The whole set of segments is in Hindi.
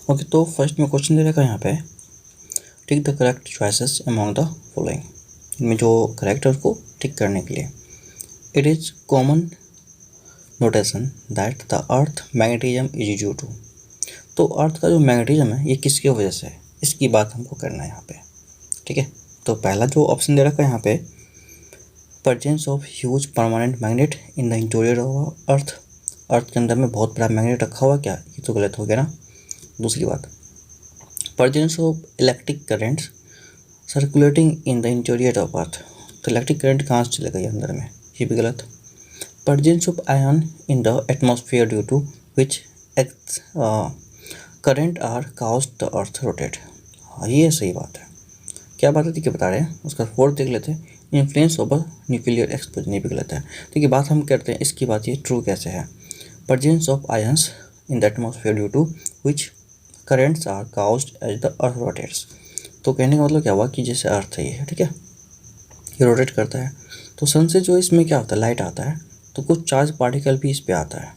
ओके, तो फर्स्ट में क्वेश्चन दे रखा है यहाँ पे, tick the correct choices among the following. इनमें जो करेक्ट है उसको टिक करने के लिए, it is common notation that the earth magnetism is due to. तो अर्थ का जो मैग्नेटिज्म है ये किसकी वजह से है, इसकी बात हमको करना है यहाँ पे। ठीक है, तो पहला जो ऑप्शन दे रखा है यहाँ पे, presence of huge permanent magnet in the interior of earth. Earth के अंदर में बहुत बड़ा मैग्नेट रखा हुआ, क्या ये तो गलत हो गया ना। दूसरी बात, presence of electric currents circulating in the interior of earth. तो इलेक्ट्रिक करंट कहाँ से चलेगा ये अंदर में, ये भी गलत। Presence of ion in the atmosphere due to which current are cause the earth rotate. हाँ, ये सही बात है। क्या बात है, ठीक बता रहे हैं। उसका फोर्थ देख लेते हैं, इन्फ्लुएंस ऑफ न्यूक्लियर एक्सप्लोजन, ये भी गलत है। ठीक है, बात हम करते हैं इसकी बात, ये ट्रू कैसे है। Presence of ions in the atmosphere due to which currents are caused as the earth rotates. तो कहने का मतलब क्या हुआ कि जैसे अर्थ है ये, ठीक है, ये रोटेट करता है, तो सन से जो इसमें क्या होता है, लाइट आता है, तो कुछ चार्ज पार्टिकल भी इस पर आता है,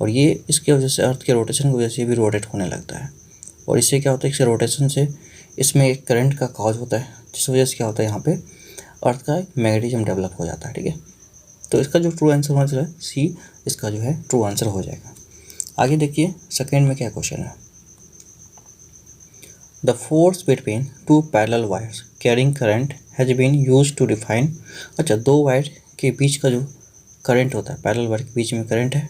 और ये इसकी वजह से अर्थ के रोटेशन की वजह से भी रोटेट होने लगता है। और इससे क्या होता है, इससे रोटेशन से इसमें एक करंट का काज होता है, जिस वजह से क्या होता है यहाँ पे अर्थ का मैग्नेटिज्म डेवलप हो जाता है। ठीक है, तो इसका जो ट्रू आंसर होना चाहिए सी, इसका जो है ट्रू आंसर हो जाएगा। आगे देखिए सेकेंड में क्या क्वेश्चन है, the force between two parallel wires carrying current has been used to define. अच्छा, दो वायर के बीच का जो करंट होता है, पैरेलल वायर के बीच में करंट है,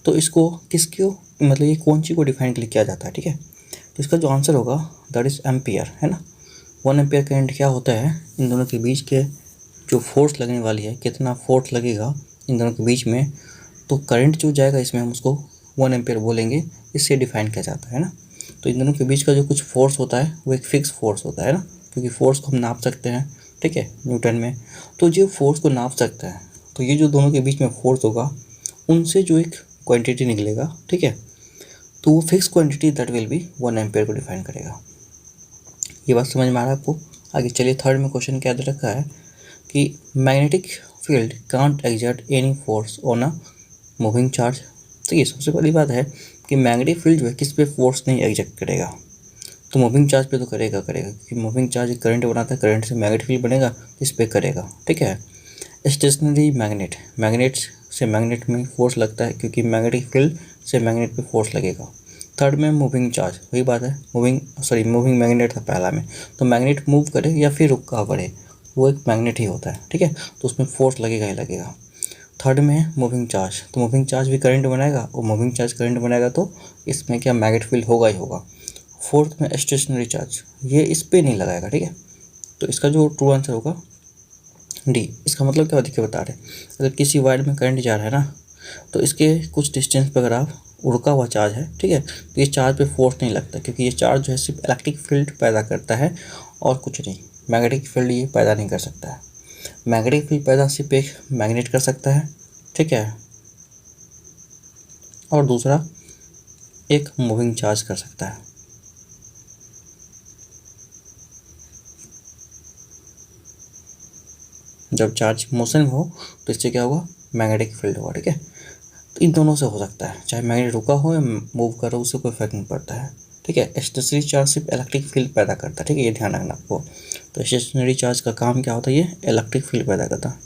तो इसको किसको, मतलब ये कौन सी को डिफाइन के लिए किया जाता है। ठीक है, तो इसका जो आंसर होगा दैट इज़ एम्पियर, है ना। 1 एम्पियर करंट क्या होता है, इन दोनों के बीच के जो फोर्स लगने वाली है, कितना फोर्स लगेगा इन दोनों के बीच में, तो करंट जो जाएगा इसमें हम उसको 1 एम्पियर बोलेंगे, इससे डिफाइन किया जाता है ना। तो इन दोनों के बीच का जो कुछ फोर्स होता है वो एक फिक्स फोर्स होता है ना, क्योंकि फोर्स को हम नाप सकते हैं, ठीक है, न्यूटन में। तो जो फोर्स को नाप सकते हैं, तो ये जो दोनों के बीच में फोर्स होगा उनसे जो एक क्वांटिटी निकलेगा, ठीक है, तो वो fix quantity that will B 1 ampere को डिफाइन करेगा। ये बात समझ में आ रहा है आपको। आगे चलिए, थर्ड में क्वेश्चन क्या दे रखा है कि magnetic field can't exert any force on a moving charge. तो ये सबसे पहली बात है कि मैग्नेटिक फील्ड जो है किस पे फोर्स नहीं एग्जर्ट करेगा, तो मूविंग चार्ज पे तो करेगा क्योंकि मूविंग चार्ज करंट बनाता है, करंट से मैग्नेटिक फील्ड बनेगा, इस पे करेगा। ठीक है, स्टेशनरी मैग्नेट, मैग्नेट से मैग्नेट में फोर्स लगता है क्योंकि मैग्नेटिक फील्ड से मैग्नेट पे फोर्स लगेगा। थर्ड में मूविंग चार्ज, वही बात है, मूविंग मैग्नेट था पहला में, तो मैग्नेट मूव करे या फिर रुका पड़े, वो एक मैग्नेट ही होता है। ठीक है, तो उसमें फोर्स लगेगा ही लगेगा। थर्ड में मूविंग चार्ज, तो मूविंग चार्ज भी करंट बनाएगा, और मूविंग चार्ज करंट बनाएगा तो इसमें क्या मैग्नेट फील्ड होगा ही होगा। फोर्थ में स्टेशनरी चार्ज, ये इस पर नहीं लगाएगा। ठीक है, तो इसका जो ट्रू आंसर होगा डी। इसका मतलब क्या देखिए बता रहे, अगर किसी वायर में करंट जा रहा है ना, तो इसके कुछ डिस्टेंस पर अगर आप रुका हुआ चार्ज है, ठीक है, तो ये चार्ज पे फोर्स नहीं लगता, क्योंकि ये चार्ज जो है सिर्फ इलेक्ट्रिक फील्ड पैदा करता है और कुछ नहीं, मैग्नेटिक फील्ड ये पैदा नहीं कर सकता है। मैग्नेटिक फील्ड पैदा सिर्फ एक मैग्नेट कर सकता है, ठीक है, और दूसरा एक मूविंग चार्ज कर सकता है। जब चार्ज मोशन में हो तो इससे क्या होगा, मैग्नेटिक फील्ड होगा। ठीक है, तो इन दोनों से हो सकता है, चाहे मैग्नेट रुका हो या मूव कर रहा हो, उससे कोई फर्क नहीं पड़ता है। ठीक है, स्टेशनरी चार्ज सिर्फ इलेक्ट्रिक फील्ड पैदा करता है। ठीक है, ये ध्यान रखना आपको। तो स्टेशनरी चार्ज का काम क्या होता है, ये इलेक्ट्रिक फील्ड पैदा करता है।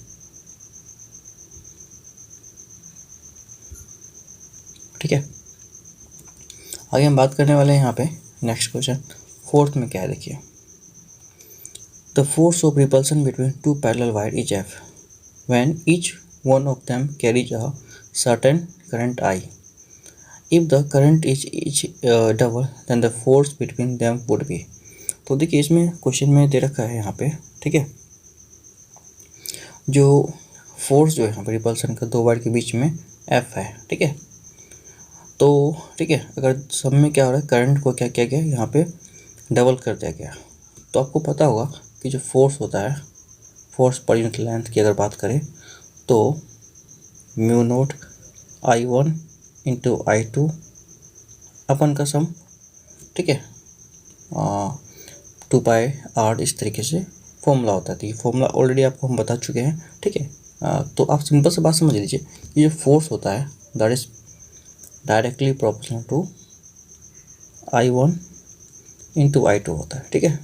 ठीक है, आगे हम बात करने वाले हैं यहाँ पे नेक्स्ट क्वेश्चन, फोर्थ में क्या है देखिए, the force of repulsion between two parallel wire is F when each one of them carries a certain current I. If the current is double then the force between them would be. तो देखिए इसमें क्वेश्चन में दे रखा है यहाँ पे, ठीक है, जो फोर्स जो है यहाँ पे रिपल्सन का दो वायर के बीच में एफ है। ठीक है, तो ठीक है, अगर सब में क्या हो रहा है, करंट को क्या किया गया यहाँ पे डबल कर दिया गया, तो आपको पता होगा कि जो फोर्स होता है, फोर्स पर यूनिट लेंथ की अगर बात करें तो mu naught I1 into I2 अपन का सम, ठीक है, 2πr, इस तरीके से फॉर्मूला होता है। तो ये फॉर्मूला ऑलरेडी आपको हम बता चुके हैं। ठीक है, तो आप सिंपल से बात समझ लीजिए, ये जो फोर्स होता है that is directly proportional to I1 into I2 होता है, ठीक है।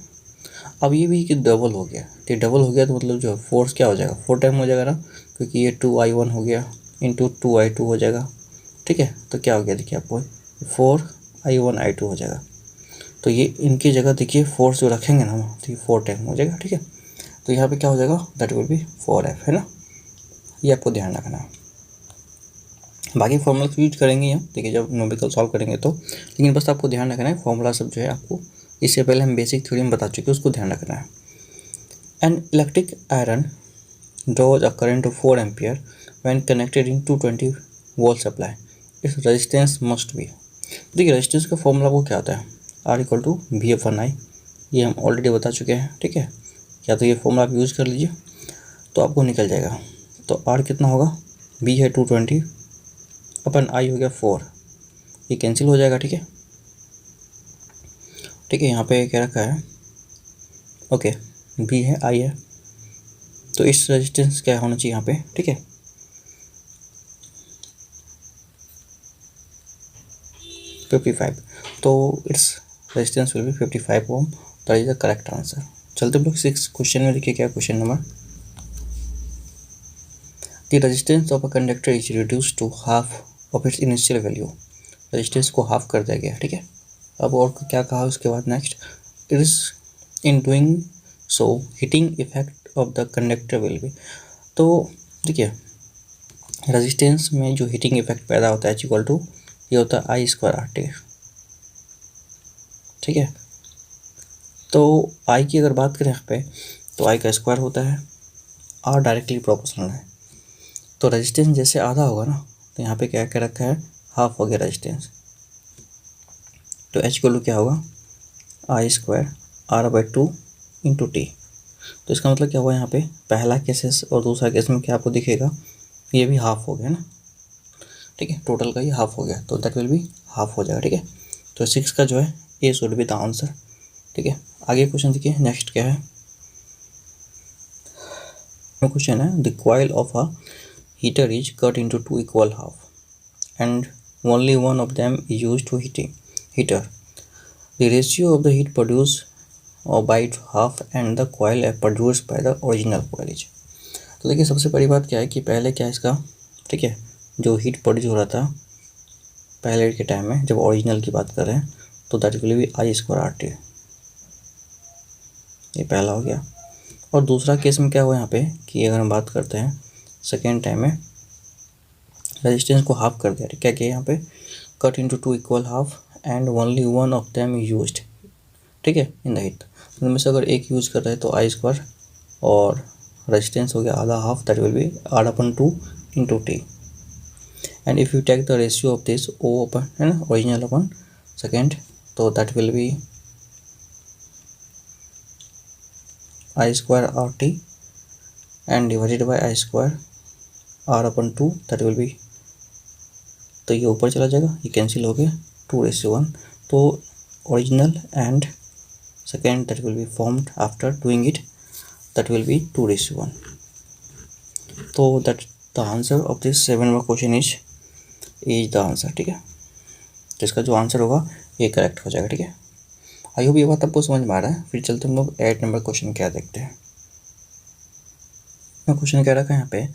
अब ये भी कि डबल हो गया, तो डबल हो गया तो मतलब जो फोर्स क्या हो जाएगा, 4 टाइम हो जाएगा ना, क्योंकि ये 2I1 हो गया इंटू 2I2 हो जाएगा, ठीक है। तो क्या हो गया देखिए आपको 4I1I2 हो जाएगा। तो ये इनकी जगह देखिए फोर्स जो रखेंगे ना हम, तो ये 4 टाइम हो जाएगा, ठीक है। तो यहाँ पे क्या हो जाएगा, दैट विल बी 4F, है ना। ये आपको ध्यान रखना है। बाकी फॉर्मूला यूज करेंगे हम, देखिए जब न्यूमेरिकल सॉल्व करेंगे तो, लेकिन बस आपको ध्यान रखना है फॉर्मूला सब जो है आपको इससे पहले हम बेसिक थ्योरी में बता चुके हैं, उसको ध्यान रखना है। An electric iron draws a current of 4 ampere when connected in 220 volt supply. Its resistance must be, देखिए रेजिस्टेंस का फॉर्मूला को क्या आता है, R equal to V F one I, ये हम ऑलरेडी बता चुके हैं, ठीक है। या तो ये फॉर्मूला आप यूज़ कर लीजिए तो आपको निकल जाएगा। तो R कितना होगा, B है 220 अपन I हो गया 4, ये कैंसिल हो जाएगा, ठीक है। ठीक है, यहाँ पे क्या रखा है, ओके, B है I है, तो इस रेजिस्टेंस क्या होना चाहिए यहाँ पे, ठीक है, 55। तो it's resistance will be 55 ohm, that is the correct answer. चलते हम लोग 6 क्वेश्चन में, देखिए क्या question number, the resistance of a conductor is reduce to half of its initial value, resistance को हाफ कर दिया गया, ठीक है। अब और क्या कहा उसके बाद next, it is in doing so heating effect of the conductor will be. तो देखिए रेजिस्टेंस में जो हीटिंग इफेक्ट पैदा होता है इक्वल टू ये होता है आई स्क्वायर आर टी, ठीक है। तो आई की अगर बात करें यहाँ पे तो आई का स्क्वायर होता है, आर डायरेक्टली प्रोपोर्शनल है, तो रेजिस्टेंस जैसे आधा होगा ना, तो यहाँ पे क्या क्या रखा है, हाफ हो गया रेजिस्टेंस, तो एच इक्वल टू क्या होगा, I square R by 2 into T. तो इसका मतलब क्या हुआ यहाँ पे, पहला केसेस और दूसरा केस में क्या आपको दिखेगा, ये भी हाफ हो गया ना, ठीक है, टोटल का ये हाफ हो गया, तो दैट विल बी हाफ हो जाएगा, ठीक है। तो 6 का जो है ए शुड बी द आंसर, ठीक है। आगे क्वेश्चन देखिए नेक्स्ट क्या है, क्वेश्चन है the coil of a heater is cut into 2 equal half and only one of them is used to heater, the ratio of the heat produce by half and the coil produced by the original coil is। तो देखिए सबसे बड़ी बात क्या है कि पहले क्या इसका, ठीक है, जो हीट प्रोड्यूस हो रहा था पहले के टाइम में जब ओरिजिनल की बात कर रहे हैं, तो that will be I square R T, ये पहला हो गया। और दूसरा केस में क्या हुआ यहाँ पे कि अगर हम बात करते हैं सेकेंड टाइम में रेजिस्टेंस को हाफ कर दिया, क्या किया यहाँ पे, cut into 2 equal half and only one of them used, ठीक है, इन द हीट, उनमें से अगर एक यूज़ कर रहे हैं तो आई स्क्वायर और रेजिस्टेंस हो गया आधा half, that will be R upon 2 into T, and if you take the ratio of this O upon, है ना, ओरिजिनल अपन सेकेंड, तो that will be I square R T and divided by I square R upon 2, that will be, तो ये ऊपर चला जाएगा, ये कैंसिल हो गया 2:1, तो original and second that will be formed after doing it, that will be 2:1। तो that the answer of this 7 number question is the answer, ठीक है। तो इसका जो आंसर होगा ये करेक्ट हो जाएगा, ठीक है। आई होप ये बात आपको समझ में आ रहा है। फिर चलते हम लोग 8 नंबर क्वेश्चन क्या देखते हैं। क्वेश्चन क्या रखा है यहाँ पे,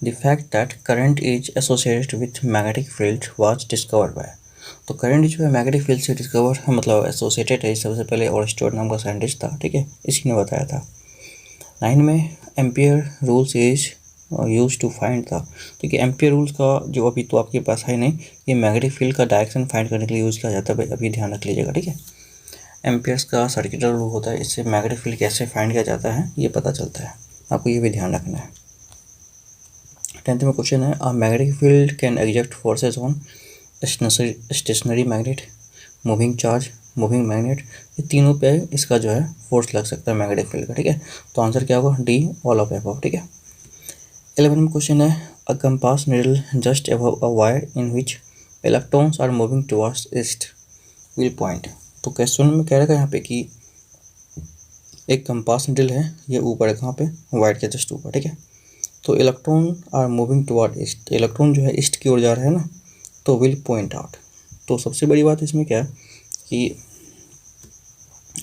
the fact that current is associated with magnetic field was discovered by, तो करंट जो है मैग्नेटिक फील्ड से डिस्कवर मतलब एसोसिएटेड है, सबसे पहले ऑरस्टेड नाम का साइंटिस्ट था, ठीक है, इसी ने बताया था। 9 में ampere rules is use to find था, देखिए एम्पियर रूल्स का जो अभी तो आपके पास है नहीं, ये मैग्नेटिक फील्ड का डायरेक्शन फाइंड करने के लिए यूज़ किया जाता है, अभी ध्यान रख लीजिएगा, ठीक है। एम्पियर्स का सर्किटल रूल होता है, इससे मैग्नेटिक फील्ड कैसे फाइंड किया जाता है ये पता चलता है, आपको ये भी ध्यान रखना है। 10th में क्वेश्चन है, a magnetic field can exert forces on stationary magnet, moving charge, moving magnet, ये तीनों पे इसका जो है फोर्स लग सकता है मैग्नेटिक फील्ड का, ठीक है। तो आंसर क्या होगा, डी ऑल ऑफ एबव, ठीक है। 11 में क्वेश्चन है, a compass needle just above a wire in which electrons are moving towards east will point. तो क्वेश्चन में कह रखा है यहाँ पे कि एक कंपास नीडल है, ये ऊपर है कहाँ पे, वायर के जस्ट ऊपर, ठीक है। तो electron are moving toward east, electron जो है ईस्ट की ओर जा रहा है ना, तो विल पॉइंट आउट। तो सबसे बड़ी बात इसमें क्या है कि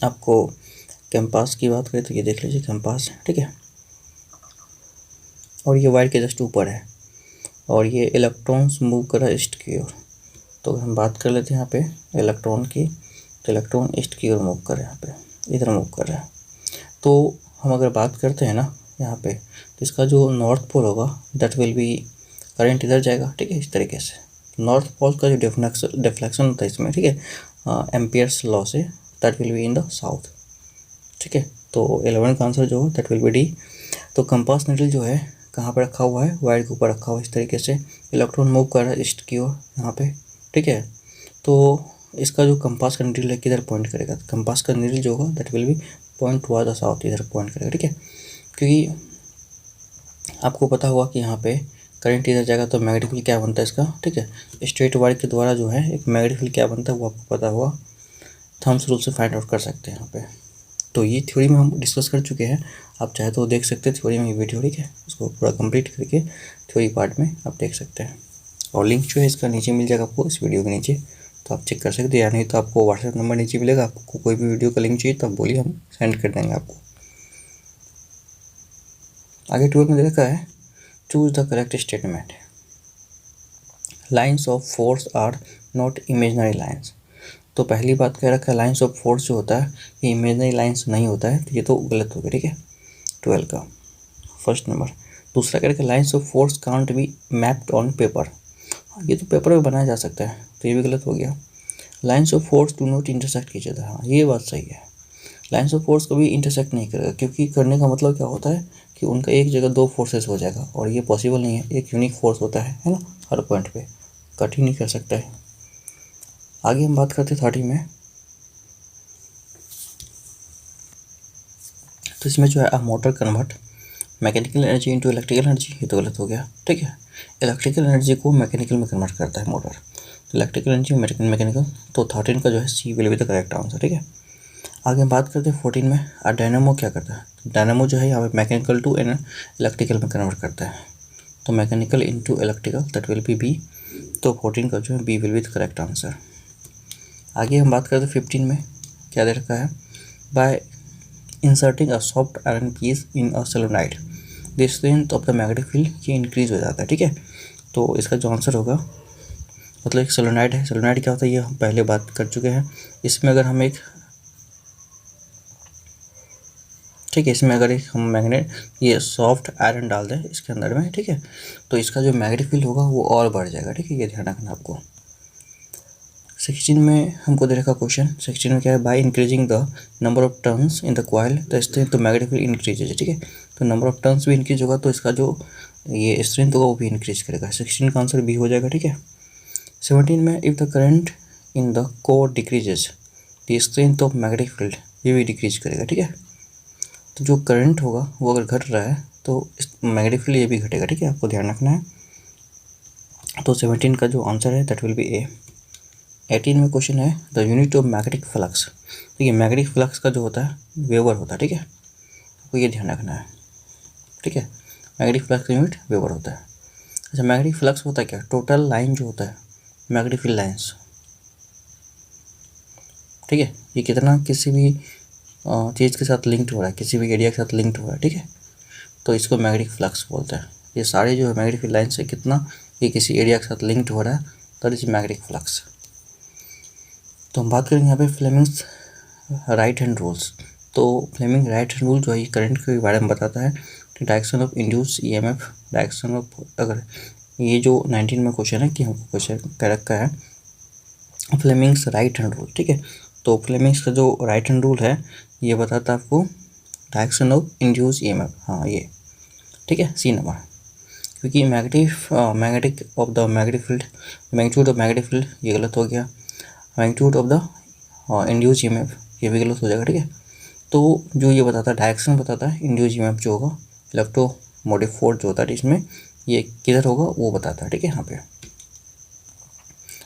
आपको कैंपास की बात करें तो ये देख लीजिए कैंपास, ठीक है, और ये वायर के जस्ट ऊपर है और ये इलेक्ट्रॉन्स मूव कर रहा है ईस्ट की ओर। तो हम बात कर लेते हैं यहाँ पे इलेक्ट्रॉन की, तो इलेक्ट्रॉन ईस्ट की ओर मूव कर रहा है, यहाँ पे इधर मूव कर रहा है। तो हम अगर बात करते हैं ना यहाँ पे, तो इसका जो नॉर्थ पोल होगा दैट विल बी, करंट इधर जाएगा, ठीक है, इस तरीके से। नॉर्थ पोल का जो डिफ्लेक्शन होता है इसमें, ठीक है, एम्पियर्स लॉ से, that will be in the south, ठीक है। तो 11 का आंसर जो है दैट विल बी डी। तो कंपास नीडल जो है कहाँ पर रखा हुआ है, वायर के ऊपर रखा हुआ है इस तरीके से, इलेक्ट्रॉन मूव कर रहा है ईस्ट की ओर यहाँ पे, ठीक है। तो इसका जो कंपास का नीडल है किधर पॉइंट करेगा, कंपास का नीडल जो होगा that will B point toward the south, इधर पॉइंट करेगा, ठीक है। क्योंकि आपको पता होगा कि यहाँ पे करंट इधर जाएगा तो मैग्नेटिक फील्ड क्या बनता है इसका, ठीक है। स्ट्रेट वायर के द्वारा जो है एक मैग्नेटिक फील्ड क्या बनता है वो आपको पता होगा, थम्स रूल से फाइंड आउट कर सकते हैं यहाँ पे। तो ये थ्योरी में हम डिस्कस कर चुके हैं, आप चाहे तो देख सकते हैं थ्योरी में ये वीडियो, ठीक है, उसको पूरा कंप्लीट करके थ्योरी पार्ट में आप देख सकते हैं। और लिंक जो है इसका नीचे मिल जाएगा आपको इस वीडियो के नीचे, तो आप चेक कर सकते हैं, या नहीं तो आपको व्हाट्सएप नंबर नीचे मिलेगा, आपको कोई भी वीडियो का लिंक चाहिए तो आप बोलिए, हम सेंड कर देंगे आपको। आगे 12 में दे रखा है choose the correct statement, lines of force are not imaginary lines. तो पहली बात कह रखा है लाइन्स ऑफ फोर्स जो होता है ये इमेजनरी लाइन्स नहीं होता है, तो ये तो गलत हो गया, ठीक है, 12 का फर्स्ट नंबर। दूसरा कह रखा है lines of force can't be mapped on paper, ये तो पेपर में बनाया जा सकता है, तो ये भी गलत हो गया। Lines of force do not intersect कीजिए, हाँ ये बात सही है, लाइन्स ऑफ फोर्स कभी इंटरसेक्ट नहीं करेगा, क्योंकि करने का मतलब क्या होता है कि उनका एक जगह दो फोर्सेस हो जाएगा और ये पॉसिबल नहीं है, एक यूनिक फोर्स होता है ना, हर पॉइंट पे कट ही नहीं कर सकता है। आगे हम बात करते हैं 30 में, तो इसमें जो है a motor convert mechanical energy into electrical energy, ये तो गलत हो गया, ठीक है। इलेक्ट्रिकल एनर्जी को मैकेनिकल में कन्वर्ट करता है मोटर, तो इलेक्ट्रिकल एनर्जी मैकेनिकल, तो 13 का जो है C will be the correct answer, ठीक है। आगे हम बात करते हैं 14 में, अ डायनामो क्या करता है, तो डायनामो जो है यहाँ पे मैकेनिकल टू इलेक्ट्रिकल में कन्वर्ट करता है, तो mechanical into electrical that will be B, तो 14 का जो है B will be the correct answer. आगे हम बात करते हैं 15 में, क्या दे रखा है, by inserting a soft iron piece in a solenoid the strength of the magnetic field, ये इंक्रीज हो जाता है, ठीक है। तो इसका जो आंसर होगा, मतलब एक सोलेनॉइड है, सोलेनॉइड क्या होता है ये हम पहले बात कर चुके हैं। इसमें अगर हम एक, ठीक है, इसमें अगर एक हम मैग्नेट ये सॉफ्ट आयरन डाल दें इसके अंदर में, ठीक है, तो इसका जो मैग्नेटिक फील्ड होगा वो और बढ़ जाएगा, ठीक है, ये ध्यान रखना आपको। 16 में हमको दे रखा क्वेश्चन, 16 में क्या है, by increasing the number of turns in the coil the strength तो मैग्नेटिक फील्ड इंक्रीजेज, ठीक है। तो नंबर ऑफ टर्न्स भी इंक्रीज होगा तो इसका जो ये स्ट्रेंथ होगा वो भी इंक्रीज करेगा, 16 का आंसर बी हो जाएगा, ठीक है। 17 में if the current in the core decreases the strength of magnetic field, ये भी डिक्रीज करेगा, ठीक है। तो जो करंट होगा वो अगर घट रहा है तो मैग्नेटिक फील्ड ये भी घटेगा, ठीक है, आपको ध्यान रखना है। तो 17 का जो आंसर है दैट विल बी ए। 18 में क्वेश्चन है the unit of magnetic flux, तो ये मैग्नेटिक फ्लक्स का जो होता है वेबर होता है, ठीक है, आपको ये ध्यान रखना है, ठीक है, मैग्नेटिक फ्लक्स का यूनिट वेबर होता है। अच्छा, मैग्नेटिक फ्लक्स होता है क्या, टोटल लाइन जो होता है मैग्नेटिक फील्ड लाइन्स, ठीक है, ये कितना किसी भी चीज़ के साथ लिंक्ड हो रहा है, किसी भी एरिया के साथ लिंक्ड हो रहा है, ठीक है, तो इसको मैग्नेटिक फ्लक्स बोलते हैं। ये सारे जो है मैग्नेटिक फील्ड लाइन से कितना ये किसी एरिया के साथ लिंक्ड हो रहा है, दैट इज मैग्नेटिक फ्लक्स। तो हम बात करेंगे यहाँ पे फ्लेमिंग्स राइट हैंड रूल्स। तो फ्लेमिंग राइट हैंड रूल जो है ये करंट के बारे में बताता है, direction of induce EMF, direction of, अगर ये जो 19 में क्वेश्चन है कि हमको क्वेश्चन कह रखा है फ्लेमिंग्स राइट हैंड रूल, ठीक है। तो फ्लेमिंग्स का जो राइट हैंड रूल है ये बताता है आपको डायरेक्शन ऑफ इंड्यूस ईएमएफ, हाँ ये, ठीक है, सी नंबर। क्योंकि magnetic of the magnetic field, magnitude of magnetic field ये गलत हो गया, magnitude of the induce EMF ये भी गलत हो जाएगा, ठीक है। तो जो ये बताता है डायरेक्शन बताता है, इंड्यूस ईएमएफ जो होगा इलेक्ट्रोमोटिव फोर्स जो होता है इसमें ये किधर होगा वो बताता है, ठीक है। यहाँ पे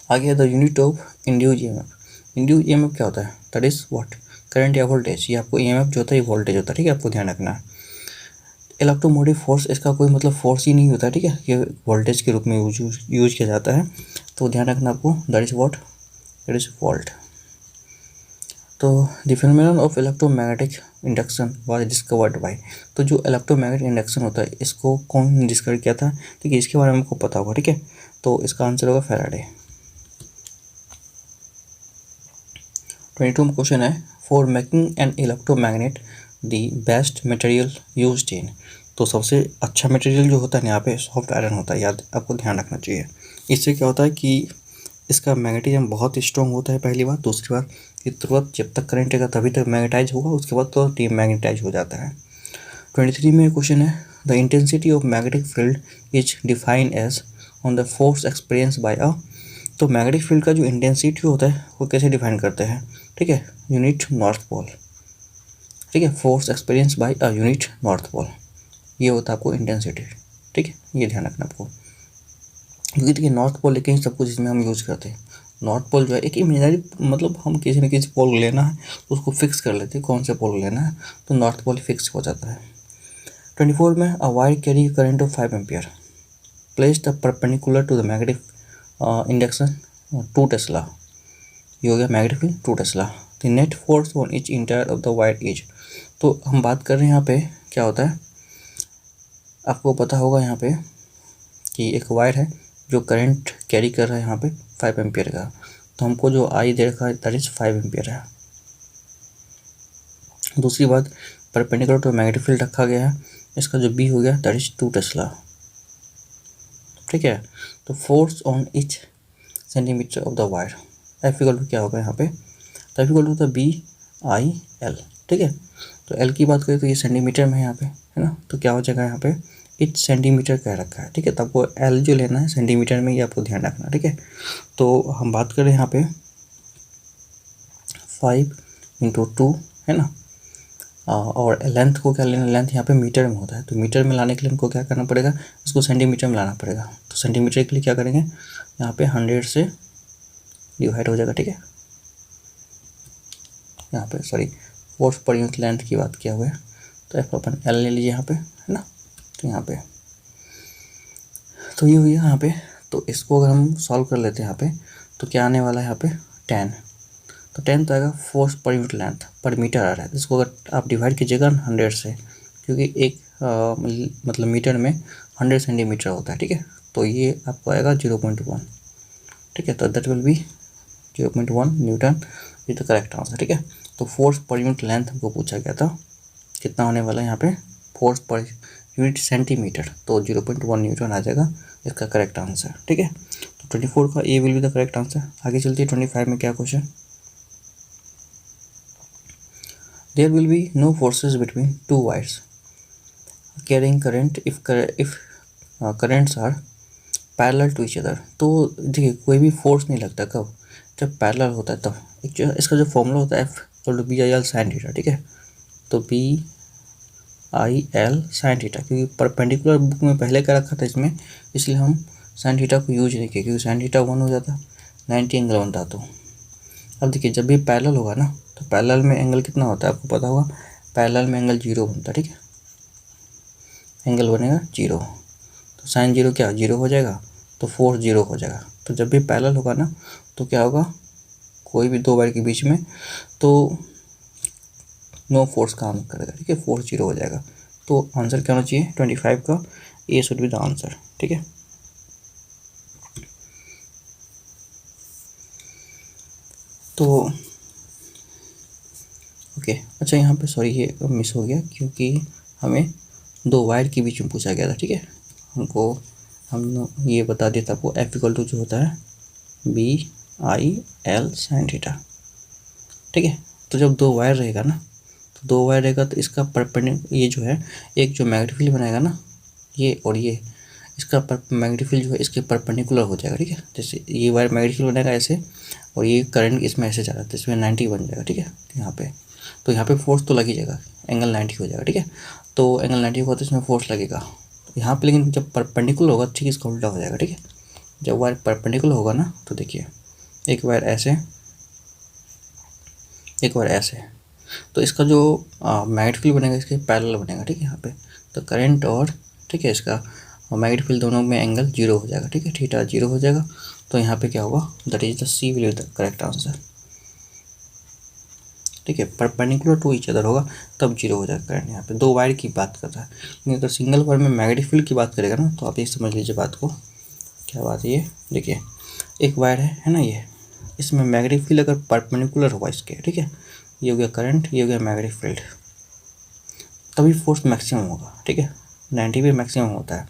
आगे the unit of induce EMF, induce EMF क्या होता है, दैट इज व्हाट, करंट या वोल्टेज, ये आपको ईएमएफ जो होता है ये वोल्टेज होता है, ठीक है, आपको ध्यान रखना है। इलेक्ट्रोमोटिव फोर्स इसका कोई मतलब फोर्स ही नहीं होता, ठीक है, ये वोल्टेज के रूप में यूज किया जाता है, तो ध्यान रखना आपको, that is what, that is volt. तो the phenomenon of electromagnetic induction was discovered by, तो जो इलेक्ट्रोमैग्नेटिक इंडक्शन होता है इसको कौन डिस्कवर किया था, ठीक है, इसके बारे में हमको पता होगा, ठीक है। तो इसका आंसर होगा फैराडे। 22 में क्वेश्चन है, for making an electromagnet the best material used in, तो सबसे अच्छा मटेरियल जो होता है यहाँ पे सॉफ्ट आयरन होता है, याद आपको ध्यान रखना चाहिए। इससे क्या होता है कि इसका मैग्नेटिज्म बहुत स्ट्रॉन्ग होता है, पहली बात। दूसरी बात कि तुरंत जब तक करंट रहेगा तभी तक मैग्नेटाइज होगा, उसके बाद तो डीमैग्नेटाइज हो जाता है। 23 में क्वेश्चन है, the intensity of magnetic field is defined as on the force experience by a, तो मैग्नेटिक फील्ड का जो इंटेंसिटी होता है वो कैसे डिफाइन करते हैं, ठीक है, यूनिट नॉर्थ पोल, ठीक है, force experience by a unit north pole, ये होता है आपको इंटेंसिटी, ठीक है, ये ध्यान रखना आपको। क्योंकि देखिए नॉर्थ पोल लेकिन सब कुछ इसमें हम यूज करते हैं। नॉर्थ पोल जो है एक इमेजिनरी, मतलब हम किसी न किसी पोल लेना है तो उसको फिक्स कर लेते हैं, कौन से पोल लेना है, तो नॉर्थ पोल फिक्स हो जाता है। 24 में, a wire carry current of 5 ampere placed perpendicular to the magnetic induction 2 tesla, ये हो गया magnetic field 2 tesla. The net force on each entire of the wire is, तो हम बात कर रहे हैं यहाँ पे क्या होता है, आपको पता होगा यहाँ पे कि एक वायर है जो करंट कैरी कर रहा है यहाँ पे 5 एम्पियर का, तो हमको जो आई दे रखा है दैट इज 5 एम्पियर है। दूसरी बात, परपेंडिकुलर टू मैग्नेटिक फील्ड रखा गया है, इसका जो बी हो गया दैट इज 2 टेस्ला, ठीक है। तो force on each centimeter of the wire, F equal to क्या होगा यहाँ पे, तो F equal to the B I L, ठीक है। तो एल की बात करें तो ये सेंटीमीटर में है यहाँ पे, है ना, तो क्या हो जाएगा यहाँ पे इच सेंटीमीटर कह रखा है, ठीक है। तो आपको एल जो लेना है सेंटीमीटर में, ये आपको ध्यान रखना, ठीक है। तो हम बात करें यहाँ पे 5 इंटू 2, है ना, और लेंथ को क्या लेना, लेंथ यहाँ पे मीटर में होता है, तो मीटर में लाने के लिए हमको क्या करना पड़ेगा, इसको सेंटीमीटर में लाना पड़ेगा। तो सेंटीमीटर के लिए क्या करेंगे, यहाँ पे 100 से डिवाइड हो जाएगा, ठीक है। यहाँ पे sorry force per unit length की बात किया हुआ है, तो एफ अपन एल ले लीजिए यहाँ पे, है ना। तो यहाँ पे तो ये हुई है यहाँ पे, तो इसको अगर हम सॉल्व कर लेते हैं यहाँ पे तो क्या आने वाला है यहाँ पे 10, तो 10 तो आएगा फोर्स पर यूनिट लेंथ पर मीटर आ रहा है, इसको अगर आप डिवाइड कीजिएगा 100 से, क्योंकि एक मतलब मीटर में 100 सेंटीमीटर होता है, ठीक है। तो ये आपको आएगा 0.1, ठीक है, तो दैट विल बी 0.1 न्यूटन, ये तो करेक्ट आंसर, ठीक है। तो फोर्स पर यूनिट लेंथ हमको पूछा गया था, कितना होने वाला है यहाँ पे फोर्स पर यूनिट सेंटीमीटर, तो 0.1 न्यूटन आ जाएगा इसका करेक्ट आंसर, ठीक है। तो 24 का A will be the correct answer. आगे चलते हैं 25 में क्या question, there will be no forces between 2 wires carrying current if currents are parallel to each other, तो देखिए कोई भी फोर्स नहीं लगता कब, जब पैरेलल होता है तब। एक जो इसका जो फॉर्मूला होता है F equal to B I L sine theta, ठीक है। तो B I L sine theta, क्योंकि परपेंडिकुलर बुक में पहले का रखा था इसमें, इसलिए हम साइन थीटा को यूज नहीं किया, क्योंकि साइन थीटा 1 हो जाता 90 एंगल बनता। तो अब देखिए जब भी पैरेलल होगा ना, तो पैरेलल में एंगल कितना होता है आपको पता होगा, पैरेलल में एंगल 0 बनता है, ठीक है, एंगल बनेगा 0, तो साइन 0 क्या 0 हो जाएगा, तो फोर्स 0 हो जाएगा। तो जब भी पैरेलल होगा ना तो क्या होगा, कोई भी 2 वायर के बीच में तो नो फोर्स काम करेगा, ठीक है, फोर्स 0 हो जाएगा। तो आंसर क्या होना चाहिए 25 का, ए शुड बी द आंसर, ठीक है। तो ओके, अच्छा यहाँ पे सॉरी ये मिस हो गया, क्योंकि हमें 2 वायर के बीच में पूछा गया था, ठीक है। हमको हम ये बता देता आपको एफ इक्वल टू जो होता है B I L sine theta, ठीक है। तो जब 2 वायर रहेगा ना, तो 2 वायर रहेगा तो इसका परपेंडिकुलर ये जो है एक जो मैग्नेटिक फील्ड बनाएगा ना, ये और ये इसका मैग्नेटिक फील्ड जो है इसके परपेंडिकुलर हो जाएगा, ठीक है। जैसे ये वायर मैग्नेटिक फील्ड बनाएगा ऐसे, और ये करंट इसमें ऐसे जा रहा है तो इसमें 90 बन जाएगा, ठीक है। यहाँ पे तो यहाँ पे फोर्स तो लग ही जाएगा, एंगल 90 हो जाएगा, ठीक है। तो एंगल 90 हुआ तो इसमें फोर्स लगेगा, तो यहाँ पे लेकिन जब परपेंडिकुलर होगा ठीक इसका उल्टा हो जाएगा, ठीक है। जब वायर परपेंडिकुलर होगा ना तो देखिए एक वायर ऐसे, एक वायर ऐसे, तो इसका जो मैग्नेटिक फील्ड बनेगा इसके पैरेलल बनेगा, ठीक है। यहाँ पे तो करंट और ठीक है इसका मैग्नेटिक फील्ड दोनों में एंगल 0 हो जाएगा, ठीक है, थीटा 0 हो जाएगा। तो यहाँ पे क्या होगा, that is the C will be the correct answer. ठीक है, परपेंडिकुलर टू ईच अदर होगा तब जीरो हो जाएगा करंट। यहाँ पे दो वायर की बात कर रहा है, लेकिन अगर सिंगल वायर में मैग्नेटिक फील्ड की बात करेगा ना, तो आप ये समझ लीजिए बात को। क्या बात है ये, देखिए एक वायर है ना ये, इसमें मैग्नेटिक फील्ड अगर परपेंडिकुलर होगा इसके, ठीक है, ये हो गया करंट, ये हो गया मैग्नेटिक फील्ड, तभी फोर्स मैक्सिमम होगा, ठीक है, 90 पे मैक्सिमम होता है।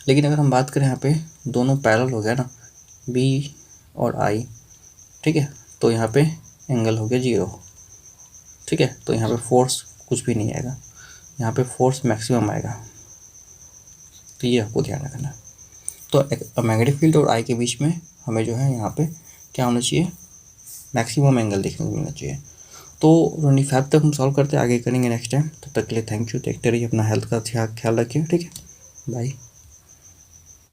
लेकिन अगर हम बात करें यहाँ पे दोनों पैरेलल हो गया ना, बी और आई, ठीक है, तो यहाँ पे एंगल हो गया 0, ठीक है, तो यहाँ पे फोर्स कुछ भी नहीं आएगा, यहाँ पे फोर्स मैक्सिमम आएगा। तो ये आपको ध्यान रखना है। तो मैग्नेटिक फील्ड और आई के बीच में हमें जो है यहाँ पे क्या होना चाहिए, मैक्सिमम एंगल देखने को मिलना चाहिए। तो 25 तक हम सॉल्व करते हैं, आगे करेंगे नेक्स्ट टाइम। तब तक के लिए थैंक यू, देखते रहिए, अपना हेल्थ का ख्याल रखिए, ठीक है, बाय।